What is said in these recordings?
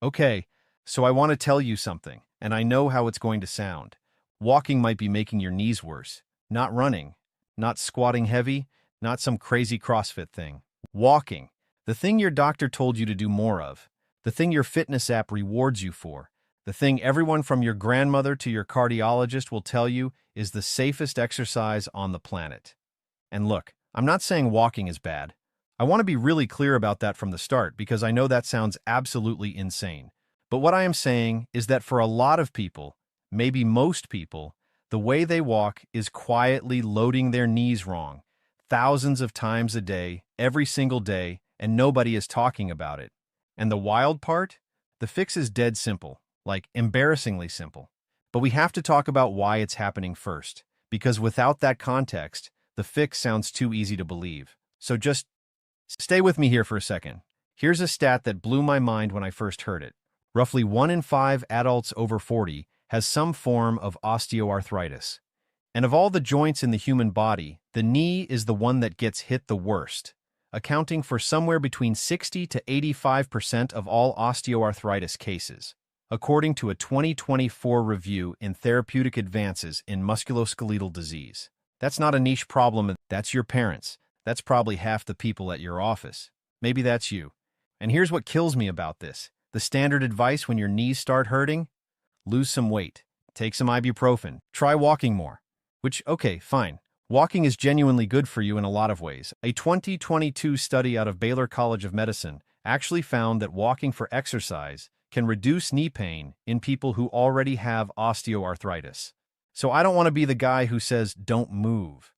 Okay, so I want to tell you something, and I know how it's going to sound. Walking might be making your knees worse. Not running, not squatting heavy, not some crazy CrossFit thing. Walking, the thing your doctor told you to do more of, the thing your fitness app rewards you for, the thing everyone from your grandmother to your cardiologist will tell you is the safest exercise on the planet. And look, I'm not saying walking is bad. I want to be really clear about that from the start because I know that sounds absolutely insane. But what I am saying is that for a lot of people, maybe most people, the way they walk is quietly loading their knees wrong, thousands of times a day, every single day, and nobody is talking about it. And the wild part? The fix is dead simple, like embarrassingly simple. But we have to talk about why it's happening first, because without that context, the fix sounds too easy to believe. So just stay with me here for a second. Here's a stat that blew my mind when I first heard it. Roughly 1 in 5 adults over 40 has some form of osteoarthritis. And of all the joints in the human body, the knee is the one that gets hit the worst, accounting for somewhere between 60 to 85% of all osteoarthritis cases, according to a 2024 review in Therapeutic Advances in Musculoskeletal Disease. That's not a niche problem, that's your parents. That's probably half the people at your office. Maybe that's you. And here's what kills me about this. The standard advice when your knees start hurting? Lose some weight. Take some ibuprofen. Try walking more. Which, okay, fine. Walking is genuinely good for you in a lot of ways. A 2022 study out of Baylor College of Medicine actually found that walking for exercise can reduce knee pain in people who already have osteoarthritis. So I don't want to be the guy who says, don't move.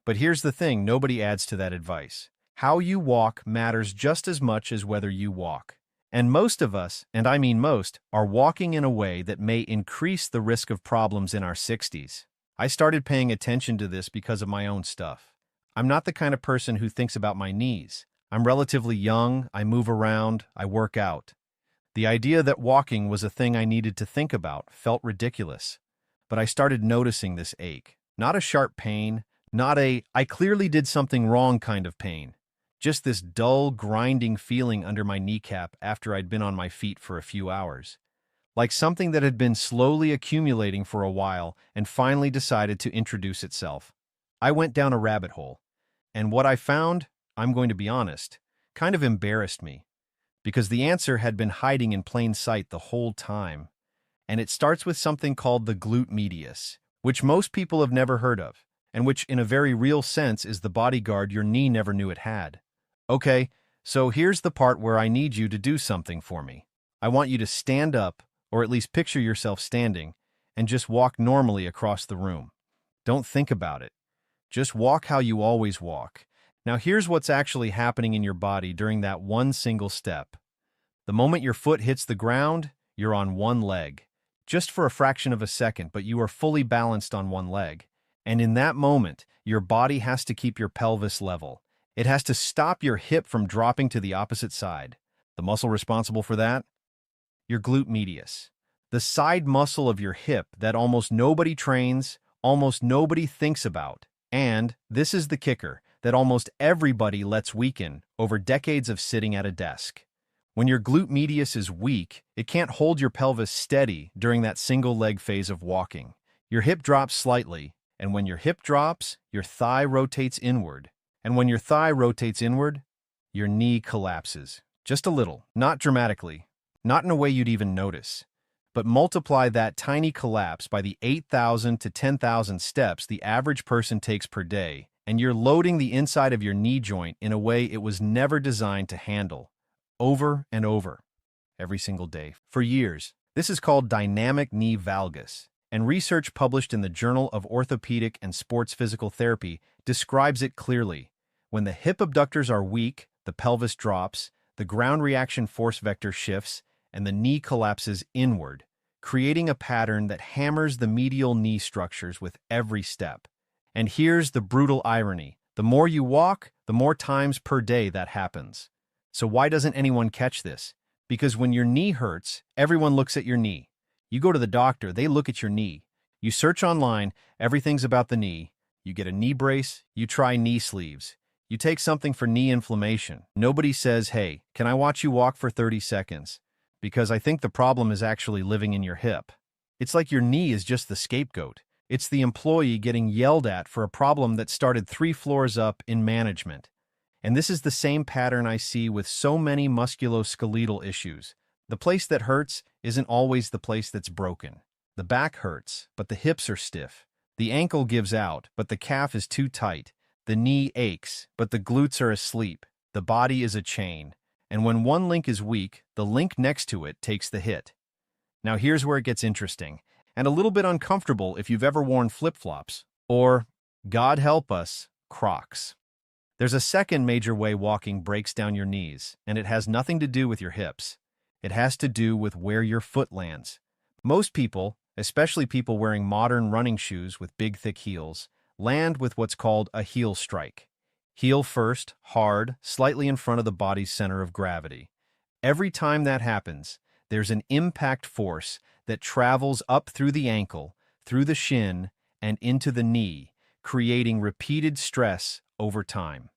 But here's the thing, nobody adds to that advice. How you walk matters just as much as whether you walk. And most of us, and I mean most, are walking in a way that may increase the risk of problems in our 60s. I started paying attention to this because of my own stuff. I'm not the kind of person who thinks about my knees. I'm relatively young, I move around, I work out. The idea that walking was a thing I needed to think about felt ridiculous. But I started noticing this ache. Not a sharp pain, not a, I clearly did something wrong kind of pain. Just this dull, grinding feeling under my kneecap after I'd been on my feet for a few hours. Like something that had been slowly accumulating for a while and finally decided to introduce itself. I went down a rabbit hole. And what I found, I'm going to be honest, kind of embarrassed me. Because the answer had been hiding in plain sight the whole time. And it starts with something called the glute medius, which most people have never heard of, and which in a very real sense is the bodyguard your knee never knew it had. Okay, so here's the part where I need you to do something for me. I want you to stand up, or at least picture yourself standing, and just walk normally across the room. Don't think about it. Just walk how you always walk. Now here's what's actually happening in your body during that one single step. The moment your foot hits the ground, you're on one leg. Just for a fraction of a second, but you are fully balanced on one leg. And in that moment, your body has to keep your pelvis level. It has to stop your hip from dropping to the opposite side. The muscle responsible for that? Your glute medius. The side muscle of your hip that almost nobody trains, almost nobody thinks about. And, this is the kicker, that almost everybody lets weaken over decades of sitting at a desk. When your glute medius is weak, it can't hold your pelvis steady during that single leg phase of walking. Your hip drops slightly, and when your hip drops, your thigh rotates inward. And when your thigh rotates inward, your knee collapses. Just a little, not dramatically, not in a way you'd even notice. But multiply that tiny collapse by the 8,000 to 10,000 steps the average person takes per day, and you're loading the inside of your knee joint in a way it was never designed to handle. Over and over, every single day, for years. This is called dynamic knee valgus, and research published in the Journal of Orthopedic and Sports Physical Therapy describes it clearly. When the hip abductors are weak, the pelvis drops, the ground reaction force vector shifts, and the knee collapses inward, creating a pattern that hammers the medial knee structures with every step. And here's the brutal irony. The more you walk, the more times per day that happens. So why doesn't anyone catch this? Because when your knee hurts, everyone looks at your knee. You go to the doctor, they look at your knee. You search online, everything's about the knee. You get a knee brace, you try knee sleeves. You take something for knee inflammation. Nobody says, hey, can I watch you walk for 30 seconds? because I think the problem is actually living in your hip. It's like your knee is just the scapegoat. It's the employee getting yelled at for a problem that started 3 floors up in management. And this is the same pattern I see with so many musculoskeletal issues. The place that hurts isn't always the place that's broken. The back hurts, but the hips are stiff. The ankle gives out, but the calf is too tight. The knee aches, but the glutes are asleep. The body is a chain. And when one link is weak, the link next to it takes the hit. Now here's where it gets interesting, and a little bit uncomfortable if you've ever worn flip-flops, or, God help us, Crocs. There's a second major way walking breaks down your knees, and it has nothing to do with your hips. It has to do with where your foot lands. Most people, especially people wearing modern running shoes with big thick heels, land with what's called a heel strike. Heel first, hard, slightly in front of the body's center of gravity. Every time that happens, there's an impact force that travels up through the ankle, through the shin, and into the knee, creating repeated stress over time.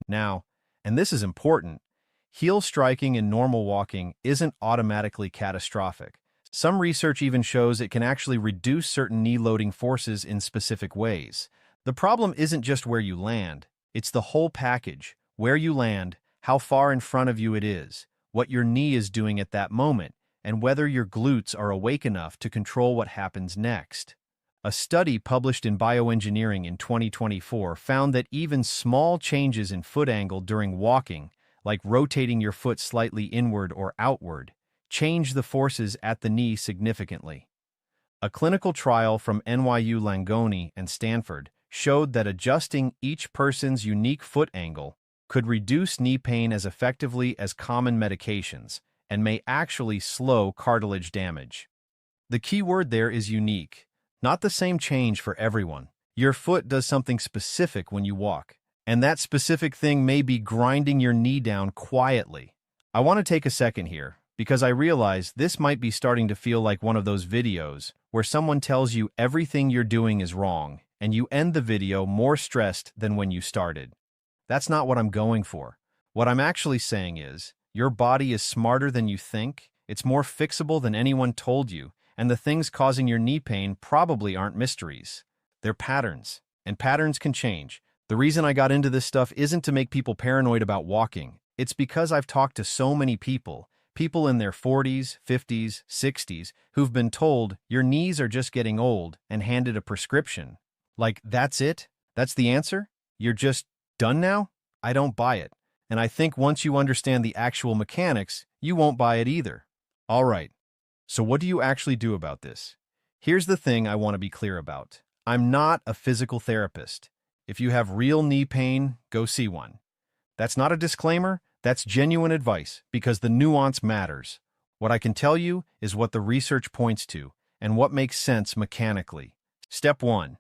Now, and this is important, heel striking in normal walking isn't automatically catastrophic. Some research even shows it can actually reduce certain knee-loading forces in specific ways. The problem isn't just where you land, it's the whole package: where you land, how far in front of you it is, what your knee is doing at that moment, and whether your glutes are awake enough to control what happens next. A study published in Bioengineering in 2024 found that even small changes in foot angle during walking, like rotating your foot slightly inward or outward, change the forces at the knee significantly. A clinical trial from NYU Langone and Stanford showed that adjusting each person's unique foot angle could reduce knee pain as effectively as common medications and may actually slow cartilage damage. The key word there is unique, not the same change for everyone. Your foot does something specific when you walk, and that specific thing may be grinding your knee down quietly. I want to take a second here, because I realize this might be starting to feel like one of those videos where someone tells you everything you're doing is wrong, and you end the video more stressed than when you started. That's not what I'm going for. What I'm actually saying is, your body is smarter than you think, it's more fixable than anyone told you, and the things causing your knee pain probably aren't mysteries. They're patterns, and patterns can change. The reason I got into this stuff isn't to make people paranoid about walking. It's because I've talked to so many people in their 40s, 50s, 60s, who've been told your knees are just getting old and handed a prescription. Like, that's it? That's the answer? You're just done now? I don't buy it. And I think once you understand the actual mechanics, you won't buy it either. All right. So what do you actually do about this? Here's the thing I want to be clear about. I'm not a physical therapist. If you have real knee pain, go see one. That's not a disclaimer, that's genuine advice, because the nuance matters. What I can tell you is what the research points to, and what makes sense mechanically. Step 1.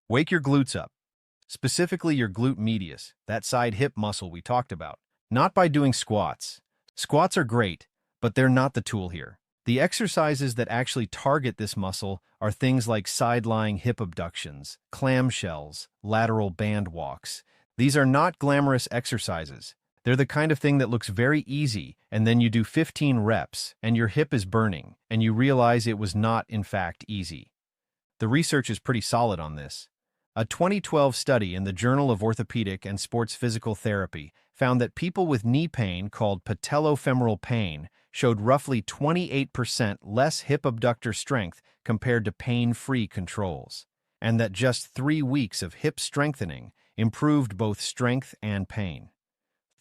Wake your glutes up. Specifically your glute medius, that side hip muscle we talked about. Not by doing squats. Squats are great, but they're not the tool here. The exercises that actually target this muscle are things like side-lying hip abductions, clamshells, lateral band walks. These are not glamorous exercises. They're the kind of thing that looks very easy, and then you do 15 reps, and your hip is burning, and you realize it was not, in fact, easy. The research is pretty solid on this. A 2012 study in the Journal of Orthopedic and Sports Physical Therapy found that people with knee pain called patellofemoral pain showed roughly 28% less hip abductor strength compared to pain-free controls, and that just 3 weeks of hip strengthening improved both strength and pain.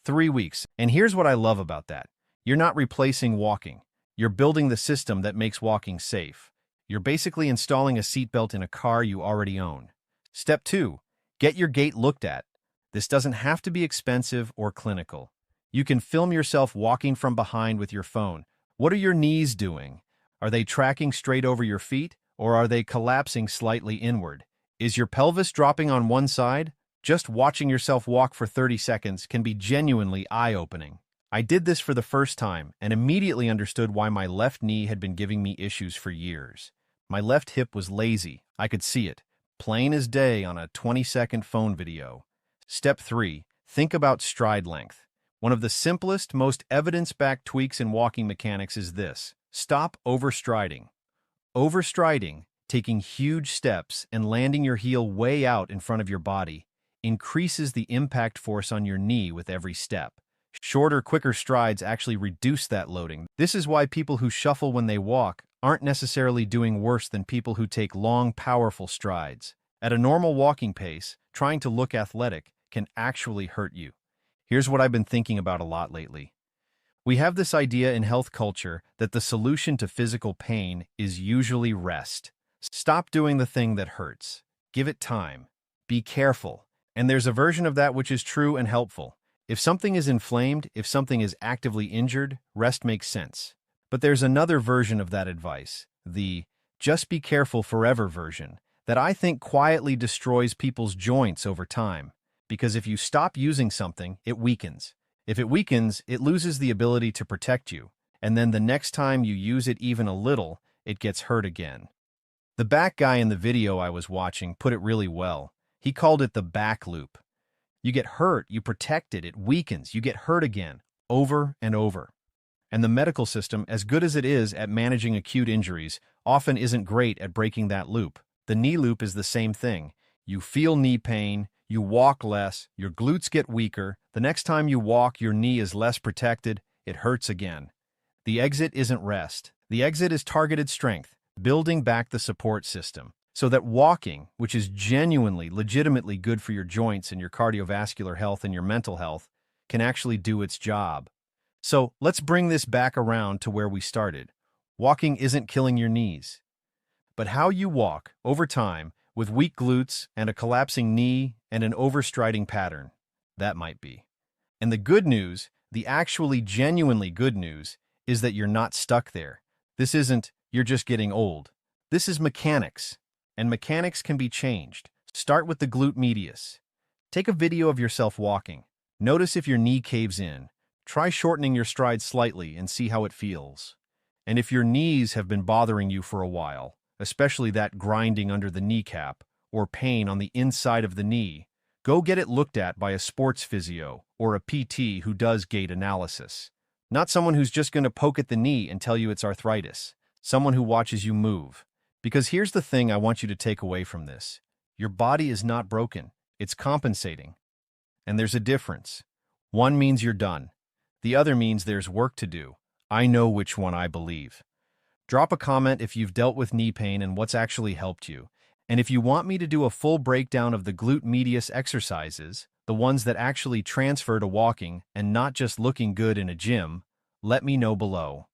3 weeks. And here's what I love about that. You're not replacing walking. You're building the system that makes walking safe. You're basically installing a seatbelt in a car you already own. Step 2. Get your gait looked at. This doesn't have to be expensive or clinical. You can film yourself walking from behind with your phone. What are your knees doing? Are they tracking straight over your feet, or are they collapsing slightly inward? Is your pelvis dropping on one side? Just watching yourself walk for 30 seconds can be genuinely eye-opening. I did this for the first time and immediately understood why my left knee had been giving me issues for years. My left hip was lazy. I could see it, plain as day on a 20-second phone video. Step 3. Think about stride length. One of the simplest, most evidence-backed tweaks in walking mechanics is this: stop overstriding. Overstriding, taking huge steps and landing your heel way out in front of your body, increases the impact force on your knee with every step. Shorter, quicker strides actually reduce that loading. This is why people who shuffle when they walk aren't necessarily doing worse than people who take long, powerful strides. At a normal walking pace, trying to look athletic can actually hurt you. Here's what I've been thinking about a lot lately. We have this idea in health culture that the solution to physical pain is usually rest. Stop doing the thing that hurts. Give it time. Be careful. And there's a version of that which is true and helpful. If something is inflamed, if something is actively injured, rest makes sense. But there's another version of that advice, the just be careful forever version, that I think quietly destroys people's joints over time. Because if you stop using something, it weakens. If it weakens, it loses the ability to protect you. And then the next time you use it even a little, it gets hurt again. The back guy in the video I was watching put it really well. He called it the back loop. You get hurt, you protect it, it weakens, you get hurt again, over and over. And the medical system, as good as it is at managing acute injuries, often isn't great at breaking that loop. The knee loop is the same thing. You feel knee pain, you walk less, your glutes get weaker, the next time you walk your knee is less protected, it hurts again. The exit isn't rest. The exit is targeted strength, building back the support system, so that walking, which is genuinely, legitimately good for your joints and your cardiovascular health and your mental health, can actually do its job. So let's bring this back around to where we started. Walking isn't killing your knees. But how you walk, over time, with weak glutes and a collapsing knee and an overstriding pattern, that might be. And the good news, the actually genuinely good news, is that you're not stuck there. This isn't, you're just getting old. This is mechanics. And mechanics can be changed. Start with the glute medius. Take a video of yourself walking. Notice if your knee caves in. Try shortening your stride slightly and see how it feels. And if your knees have been bothering you for a while, especially that grinding under the kneecap or pain on the inside of the knee, go get it looked at by a sports physio or a PT who does gait analysis. Not someone who's just going to poke at the knee and tell you it's arthritis. Someone who watches you move. Because here's the thing I want you to take away from this. Your body is not broken. It's compensating. And there's a difference. One means you're done. The other means there's work to do. I know which one I believe. Drop a comment if you've dealt with knee pain and what's actually helped you. And if you want me to do a full breakdown of the glute medius exercises, the ones that actually transfer to walking and not just looking good in a gym, let me know below.